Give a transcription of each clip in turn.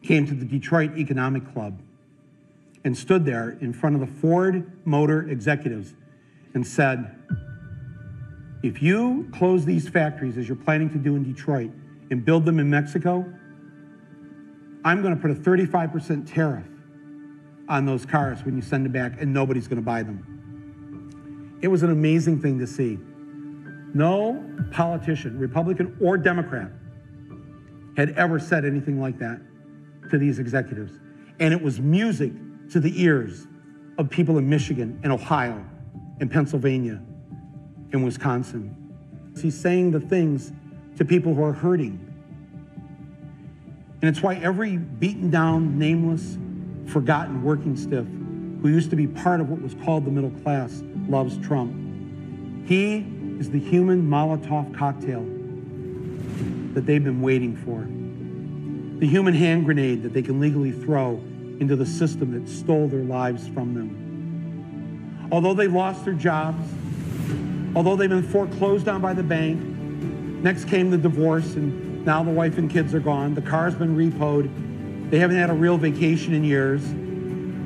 came to the Detroit Economic Club and stood there in front of the Ford Motor executives and said, if you close these factories as you're planning to do in Detroit and build them in Mexico, I'm going to put a 35% tariff on those cars when you send them back, and nobody's going to buy them. It was an amazing thing to see. No politician, Republican or Democrat, had ever said anything like that to these executives. And it was music to the ears of people in Michigan and Ohio and Pennsylvania and Wisconsin. He's saying the things to people who are hurting. And it's why every beaten down, nameless, forgotten working stiff who used to be part of what was called the middle class loves Trump. He is the human Molotov cocktail that they've been waiting for. The human hand grenade that they can legally throw into the system that stole their lives from them. Although they lost their jobs, although they've been foreclosed on by the bank, next came the divorce, and now the wife and kids are gone. The car's been repoed. They haven't had a real vacation in years.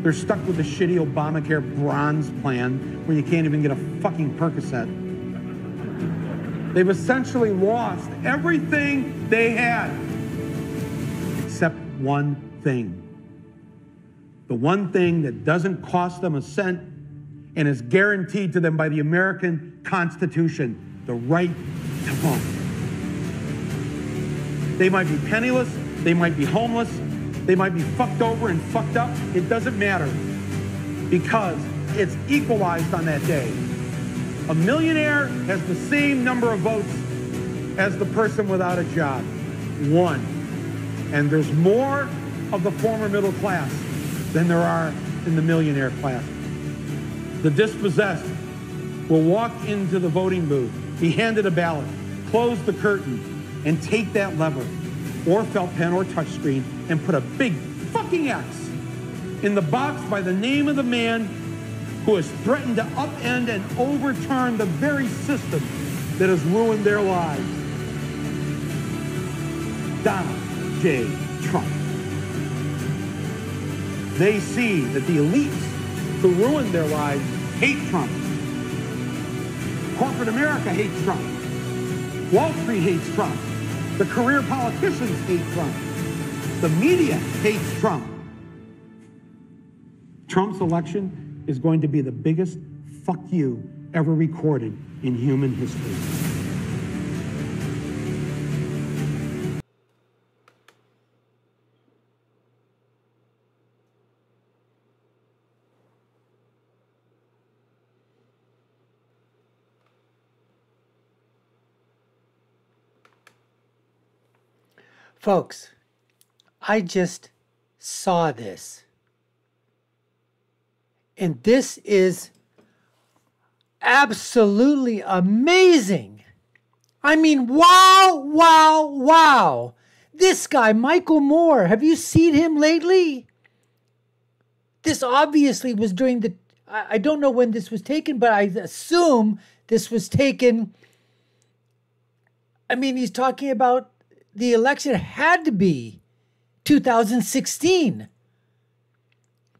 They're stuck with the shitty Obamacare bronze plan where you can't even get a fucking Percocet. They've essentially lost everything they had, except one thing. The one thing that doesn't cost them a cent and is guaranteed to them by the American Constitution, the right to vote. They might be penniless, they might be homeless, they might be fucked over and fucked up. It doesn't matter, because it's equalized on that day. A millionaire has the same number of votes as the person without a job, one. And there's more of the former middle class than there are in the millionaire class. The dispossessed will walk into the voting booth, be handed a ballot, close the curtain, and take that lever, or felt pen or touchscreen, and put a big fucking X in the box by the name of the man who has threatened to upend and overturn the very system that has ruined their lives. Donald J. Trump. They see that the elites who ruined their lives hate Trump. Corporate America hates Trump. Wall Street hates Trump. The career politicians hate Trump. The media hates Trump. Trump's election is going to be the biggest fuck you ever recorded in human history. Folks, I just saw this. And this is absolutely amazing. I mean, wow, wow, wow. This guy, Michael Moore, have you seen him lately? This obviously was during the, I don't know when this was taken, but I assume this was taken. I mean, he's talking about the election had to be 2016.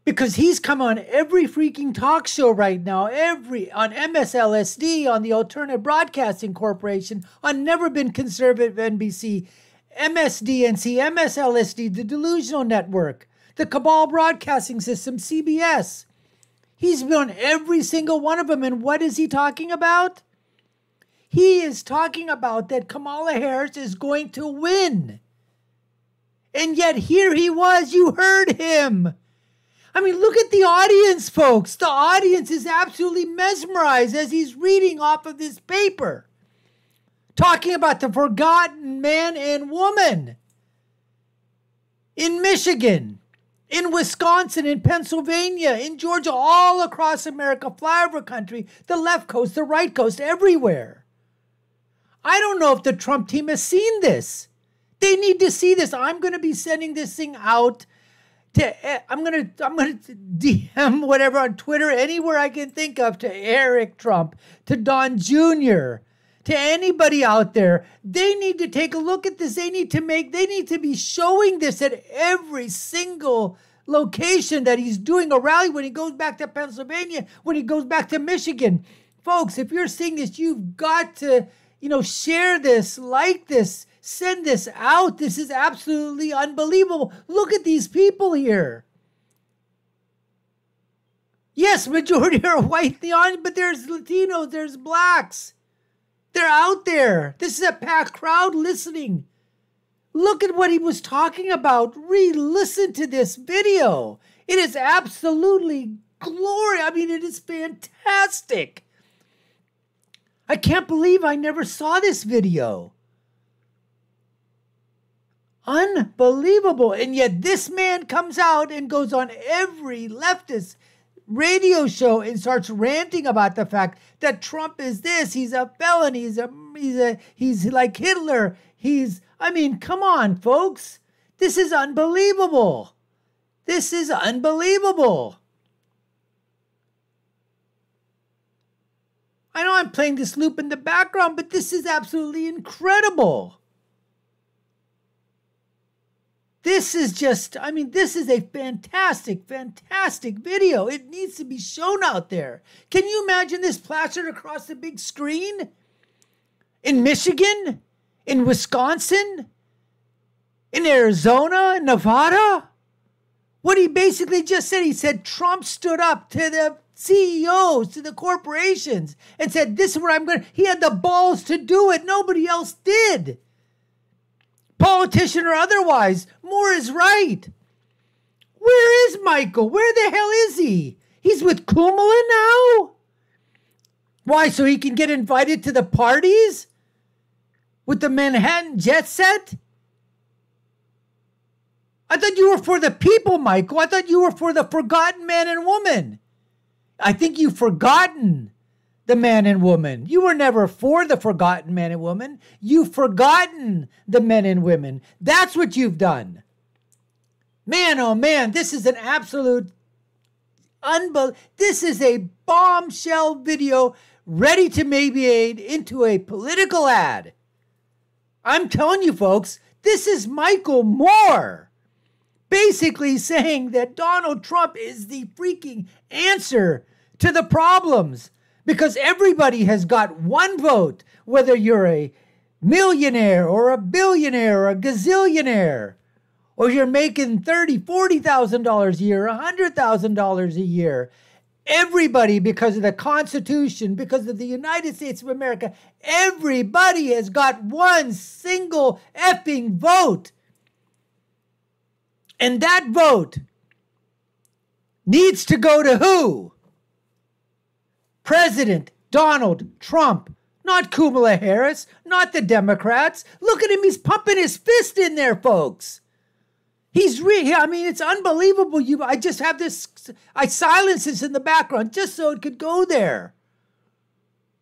Because he's come on every freaking talk show right now, on MSLSD, on the Alternative Broadcasting Corporation, on Never Been Conservative NBC, MSDNC, MSLSD, the Delusional Network, the Cabal Broadcasting System, CBS. He's been on every single one of them, and what is he talking about? He is talking about that Kamala Harris is going to win. And yet here he was, you heard him. I mean, look at the audience, folks. The audience is absolutely mesmerized as he's reading off of this paper, talking about the forgotten man and woman in Michigan, in Wisconsin, in Pennsylvania, in Georgia, all across America, flyover country, the left coast, the right coast, everywhere. I don't know if the Trump team has seen this. They need to see this. I'm going to be sending this thing out. I'm gonna DM whatever on Twitter, anywhere I can think of, to Eric Trump, to Don Jr., to anybody out there. They need to take a look at this. They need to be showing this at every single location that he's doing a rally, when he goes back to Pennsylvania, when he goes back to Michigan. Folks, if you're seeing this, you've got to, share this, like this, send this out. This is absolutely unbelievable. Look at these people here. Yes, majority are white, but there's Latinos, there's blacks. They're out there. This is a packed crowd listening. Look at what he was talking about. Re-listen to this video. It is absolutely glorious. I mean, it is fantastic. I can't believe I never saw this video. Unbelievable. And yet this man comes out and goes on every leftist radio show and starts ranting about the fact that Trump is this, he's a felon, he's like Hitler, come on, folks. This is unbelievable. This is unbelievable. I know I'm playing this loop in the background, but this is absolutely incredible. This is this is a fantastic, fantastic video. It needs to be shown out there. Can you imagine this plastered across the big screen? In Michigan? In Wisconsin? In Arizona? Nevada? What he basically just said, he said Trump stood up to the CEOs, to the corporations, and said, this is what I'm going to... He had the balls to do it. Nobody else did. Politician or otherwise, Moore is right. Where is Michael? Where the hell is he? He's with Kumala now? Why, so he can get invited to the parties? With the Manhattan jet set? I thought you were for the people, Michael. I thought you were for the forgotten man and woman. I think you've forgotten the man and woman. You were never for the forgotten man and woman. You've forgotten the men and women. That's what you've done. Man, oh man, this is an absolute this is a bombshell video ready to maybe made into a political ad. I'm telling you, folks, this is Michael Moore basically saying that Donald Trump is the freaking answer to the problems. Because everybody has got one vote, whether you're a millionaire or a billionaire or a gazillionaire, or you're making $30,000, $40,000 a year, $100,000 a year. Everybody, because of the Constitution, because of the United States of America, everybody has got one single effing vote. And that vote needs to go to who? President Donald Trump, not Kamala Harris, not the Democrats. Look at him. He's pumping his fist in there, folks. It's unbelievable. I just have this, I silence this in the background just so it could go there.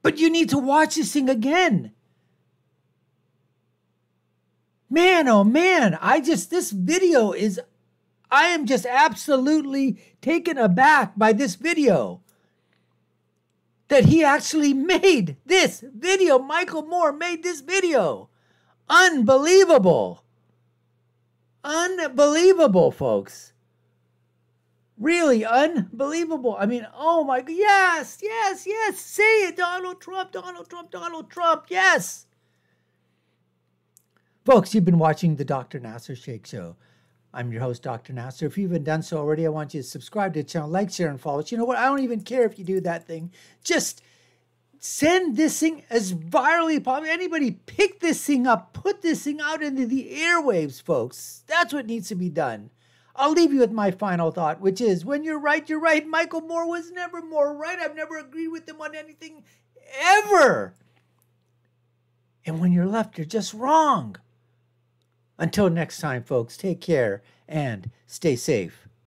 But you need to watch this thing again. Man, oh man, this video is, I am just absolutely taken aback by this video. That he actually made this video. Michael Moore made this video. Unbelievable. Unbelievable, folks. Really unbelievable. Oh my God. Yes, yes, yes. Say it, Donald Trump, Donald Trump, Donald Trump. Yes. Folks, you've been watching the Dr. Nasser Sheikh Show. I'm your host, Dr. Nasser. If you haven't done so already, I want you to subscribe to the channel, like, share, and follow. You know what? I don't even care if you do that thing. Just send this thing as virally as possible. Anybody pick this thing up, put this thing out into the airwaves, folks. That's what needs to be done. I'll leave you with my final thought, which is, when you're right, you're right. Michael Moore was never more right. I've never agreed with him on anything, ever. And when you're left, you're just wrong. Until next time, folks, take care and stay safe.